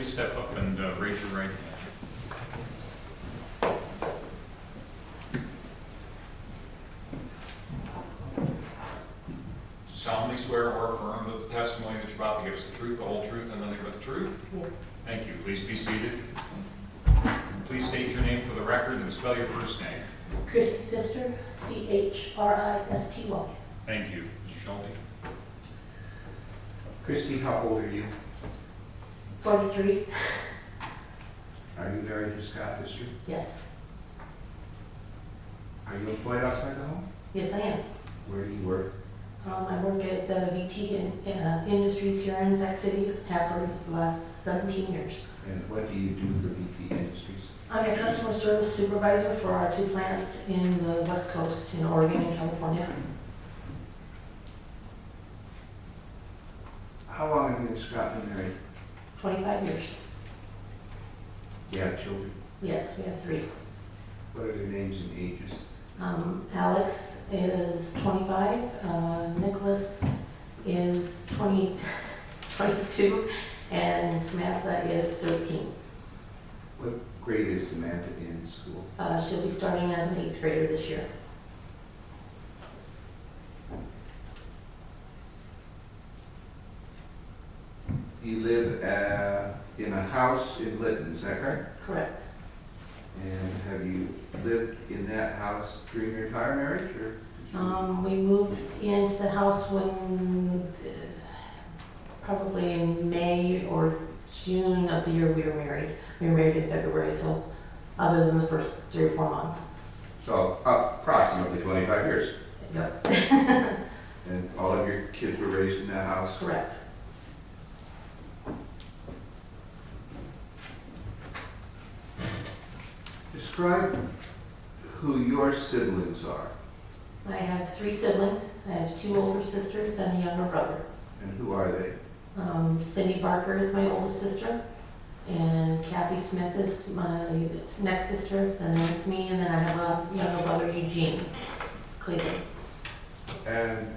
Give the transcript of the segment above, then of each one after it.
please step up and raise your right hand? Solemnly swear or affirm that the testimony that you're about to give us the truth, the whole truth, and nothing but the truth? Yes. Thank you. Please be seated. Please state your name for the record and spell your first name. Christy sister, Christy. Thank you. Mr. Schulte? Christy, how old are you? 43. Are you married to Scott this year? Yes. Are you employed outside the home? Yes, I am. Where do you work? I work at VT Industries here in Sac City, have for the last 17 years. And what do you do for VT Industries? I'm a customer service supervisor for our 2 plants in the West Coast, in Oregon and California. How long have you and Scott been married? 25 years. Do you have children? Yes, we have 3. What are their names and ages? Alex is 25, Nicholas is 22, and Samantha is 13. What grade is Samantha in school? She'll be starting as an 8th grader this year. You live in a house in Lytton, is that correct? Correct. And have you lived in that house during your entire marriage, or? did you- We moved into the house when, probably in May or June of the year we were married. We were married in February, so other than the first 3 or 4 months. So approximately 25 years. Yep. And all of your kids were raised in that house? Correct. Describe who your siblings are. I have 3 siblings. I have 2 older sisters and a younger brother. And who are they? Cindy Barker is my oldest sister, and Kathy Smith is my next sister, and then it's me, and then I have a younger brother, Eugene Cleveland, And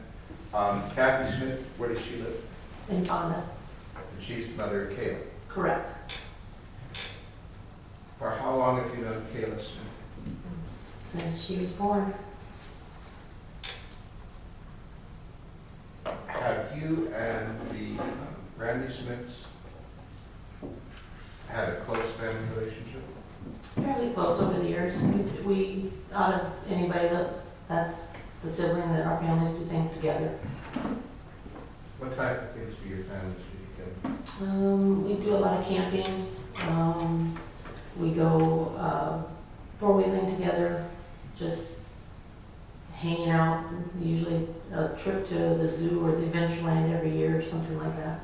Kathy Smith, where does she live? in Fonda. And she's the mother of Kayla. Correct. For how long have you known Kayla Smith? Since she was born. Have you and the Randy Smiths had a close family relationship? Fairly close over the years. We out of anybody that's the sibling that our families do things together. What type of things do your families do together? We do a lot of camping. We go 4-wheeling together, just hanging out, usually a trip to the zoo or the Adventureland every year or something like that.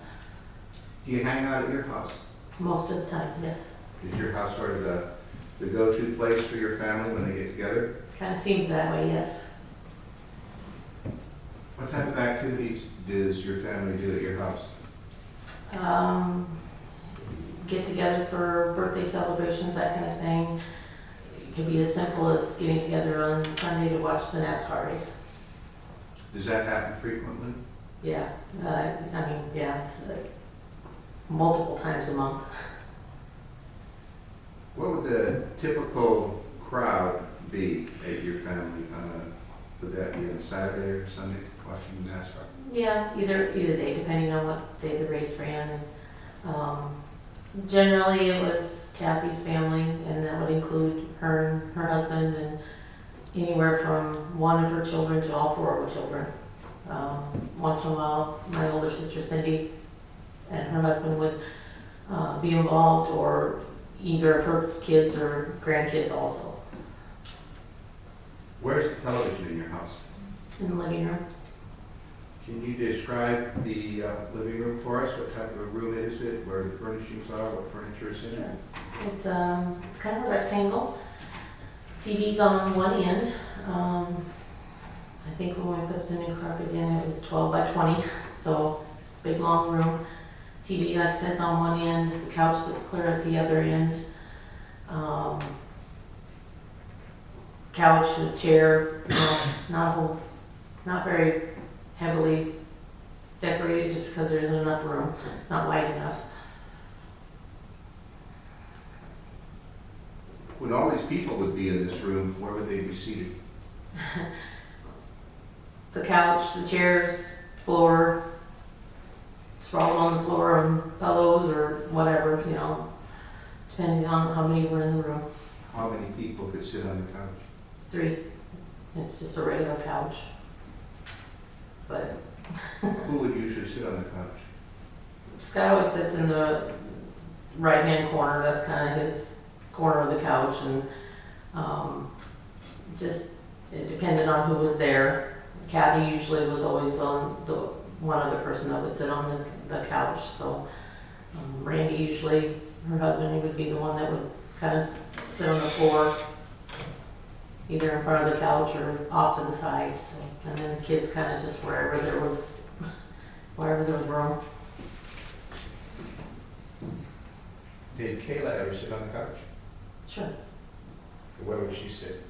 Do you hang out at your house? Most of the time, yes. Is your house sort of the go-to place for your family when they get together? Kind of seems that way, yes. What type of activities does your family do at your house? Get together for birthday celebrations, that kind of thing. It could be as simple as getting together on Sunday to watch the NASCAR race. Does that happen frequently? Yeah, it's multiple times a month. What would the typical crowd be at your family? Would that be on Saturday or Sunday watching NASCAR? Yeah, either day, depending on what day the race ran. Generally, it was Kathy's family, and that would include her and her husband, and anywhere from 1 of her children to all 4 of her children. Once in a while, my older sister Cindy and her husband would be involved, or either of her kids or grandkids also, Where's the television in your house? in the living room. Can you describe the living room for us? What type of a room is it? Where the furnishings are? What furniture is in it? It's kind of a rectangle. TV's on one end. I think when we put the new carpet in, it was 12 by 20, so it's a big long room. TV, like I said, is on one end. The couch that's clear at the other end. Couch, a chair, not very heavily decorated, just because there isn't enough room. It's not wide enough. When all these people would be in this room, where would they be seated? The couch, the chairs, floor, sprawled on the floor on pillows or whatever, you know, depending on how many were in the room. How many people could sit on the couch? 3. It's just a regular couch. But Who would usually sit on the couch? Scott always sits in the right-hand corner. That's kind of his corner of the couch, and just it depended on who was there. Kathy usually was always on the one other person that would sit on the couch. So Randy usually, her husband, he would be the one that would kind of sit on the floor, either in front of the couch or off to the side. So, and then the kids kind of just wherever there was room. Did Kayla ever sit on the couch? Sure. Where would she sit?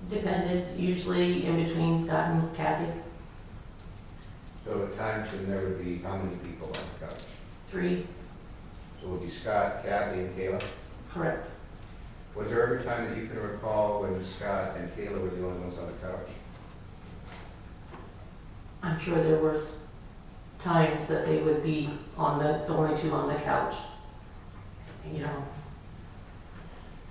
Depended, usually in between Scott and Kathy. So at times when there would be how many people on the couch? 3, So it would be Scott, Kathy, and Kayla? correct. Was there ever a time that you can recall when Scott and Kayla were the only ones on the couch? I'm sure there was times that they would be on the only 2 on the couch. You know,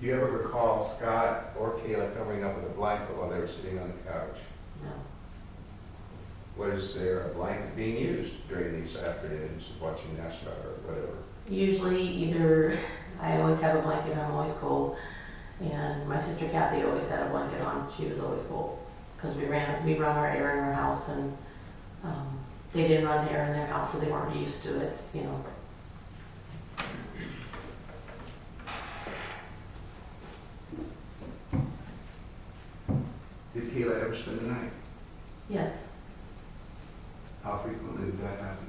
Do you ever recall Scott or Kayla covering up with a blanket while they were sitting on the couch? no. Was there a blanket being used during these afternoons of watching NASCAR or whatever? Usually either, I always have a blanket, I'm always cold, and my sister Kathy always had a blanket on, she was always cold. Because we run our air in our house, and they didn't run air in their house, so they weren't used to it, you know. Did Kayla ever spend the night? Yes. How frequently did that happen?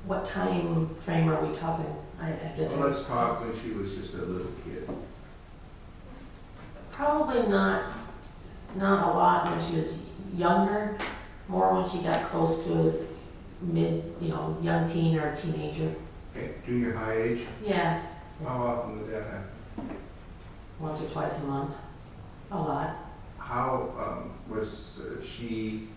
What time frame are we talking? I guess. Well, let's talk when she was just a little kid. Probably not a lot when she was younger, more when she got close to young teen or teenager. Okay, junior high age? Yeah, How often would that happen? once or twice a month, a lot. How was she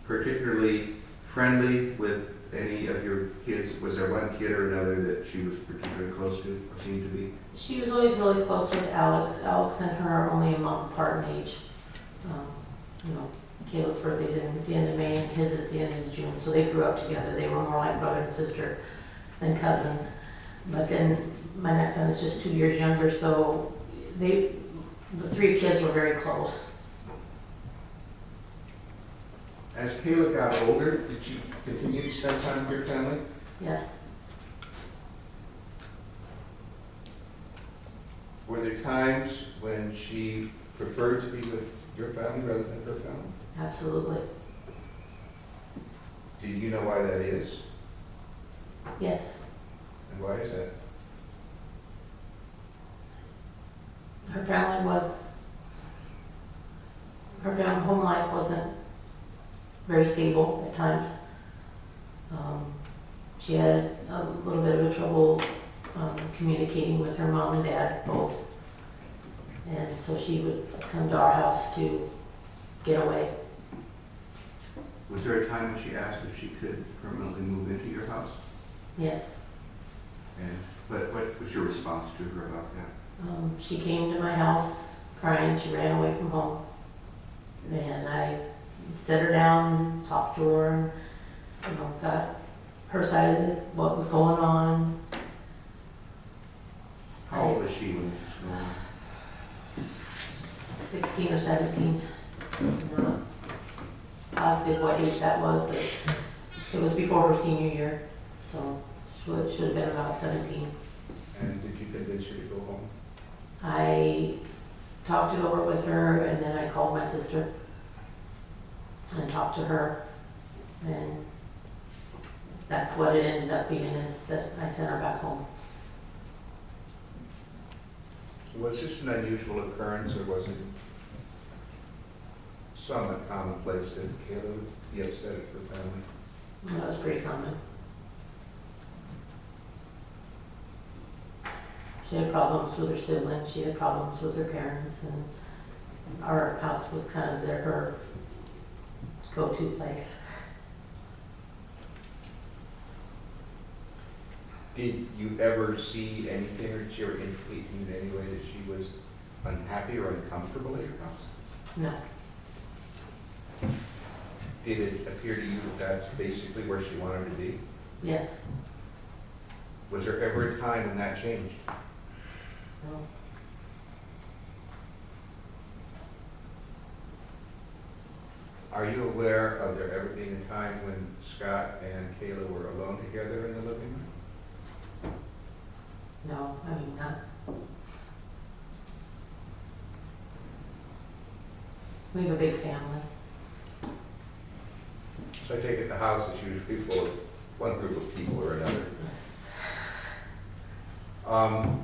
particularly friendly with any of your kids? Was there one kid or another that she was particularly close to, or seemed to be? She was always really close with Alex. Alex and her are only a month apart in age. Caleb's birthday's at the end of May and his at the end of June, so they grew up together. They were more like brother and sister than cousins. But then my next son is just 2 years younger, so the 3 kids were very close. As Kayla got older, did you continue to spend time with your family? Yes, Were there times when she preferred to be with your family rather than her family? absolutely. Do you know why that is? Yes. And why is that? Her home life wasn't very stable at times. She had a little bit of trouble communicating with her mom and dad both. And so she would come to our house to get away. Was there a time when she asked if she could permanently move into your house? Yes. And what was your response to her about that? She came to my house crying. She ran away from home. And I set her down, talked to her, and, got her side of it, what was going on. How old was she when this was going on? 16 or 17. I'm not positive what age that was, but it was before her senior year, so it should have been about 17. And did you convince her to go home? I talked it over with her, and then I called my sister and talked to her, and that's what it ended up being, is that I sent her back home. Was this an unusual occurrence, or was it somewhat commonplace that Kayla would the upset of the family? That was pretty common. She had problems with her siblings, she had problems with her parents, and our house was kind of her go-to place. Did you ever see anything, or did she ever indicate to you in any way that she was unhappy or uncomfortable at your house? No, Did it appear to you that that's basically where she wanted to be? yes, Was there ever a time when that changed? no, Are you aware of there ever being a time when Scott and Kayla were alone together in the living room? no, I mean, not. We have a big family. So I take it the house is usually full of one group of people or another. Yes.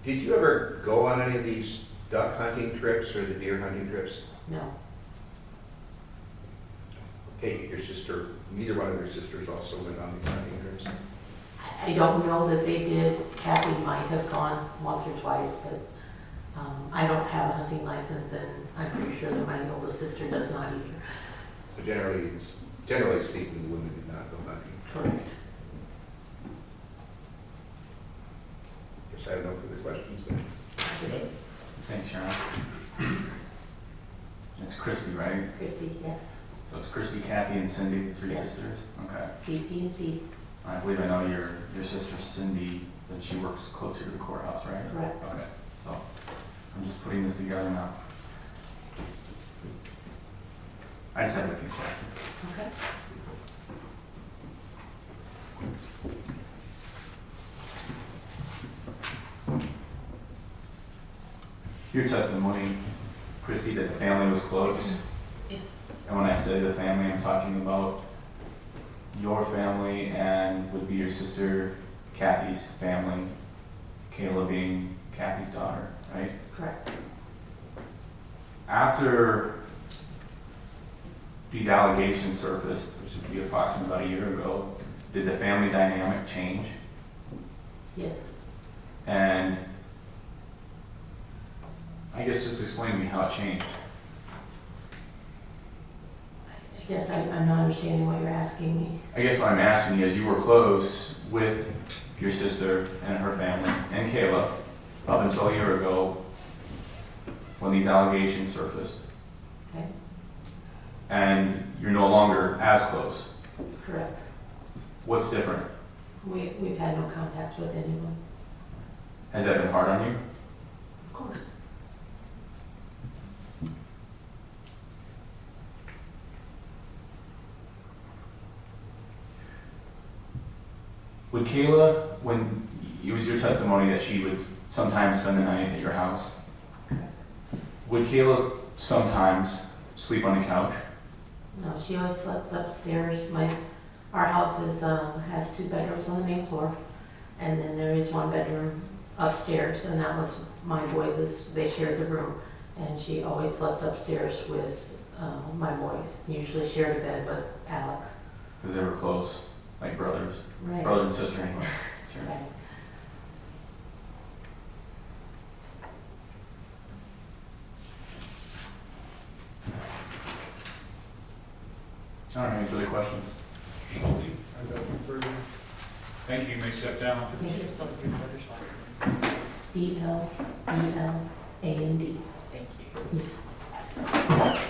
Did you ever go on any of these duck hunting trips or the deer hunting trips? No, Take it your sister, neither one of your sisters also went on these hunting trips? I don't know that they did. Kathy might have gone once or twice, but I don't have a hunting license, and I'm pretty sure that my oldest sister does not either. So generally speaking, the women did not go hunting. Correct. Guess I have no further questions then. Thanks, Sharon. It's Christy, right? Christy, yes. So it's Christy, Kathy, and Cindy, the three Yes. sisters? Okay. CC and C. I believe I know your sister Cindy, that she works closer to the courthouse, right? Correct. Okay, so I'm just putting this together now. I just have a few questions. Okay. Your testimony, Christy, that the family was close. Yes. And when I say the family, I'm talking about your family and would be your sister Kathy's family, Kayla being Kathy's daughter, right? Correct. After these allegations surfaced, which would be approximately about a year ago, did the family dynamic change? Yes. And I guess just explain to me how it changed. I guess I'm not understanding what you're asking me. I guess what I'm asking you is, you were close with your sister and her family and Kayla up until a year ago when these allegations surfaced, Okay. and you're no longer as close. Correct. What's different? We've had no contact with anyone. Has that been hard on you? Of course. Would Kayla, when it was your testimony that she would sometimes spend the night at your house, would Kayla sometimes sleep on the couch? No, she always slept upstairs. Our house has 2 bedrooms on the main floor, and then there is 1 bedroom upstairs, and that was my boys'. They shared the room, and she always slept upstairs with my boys. Usually shared a bed with Alex. Because they were close, like brothers, Right. brother and sister anyway. Sure. Right. I don't have any further questions. Shelby. I got no further. Thank you, you may step down. Can you spell your brother's last name? CLELAND. Thank you. Yes.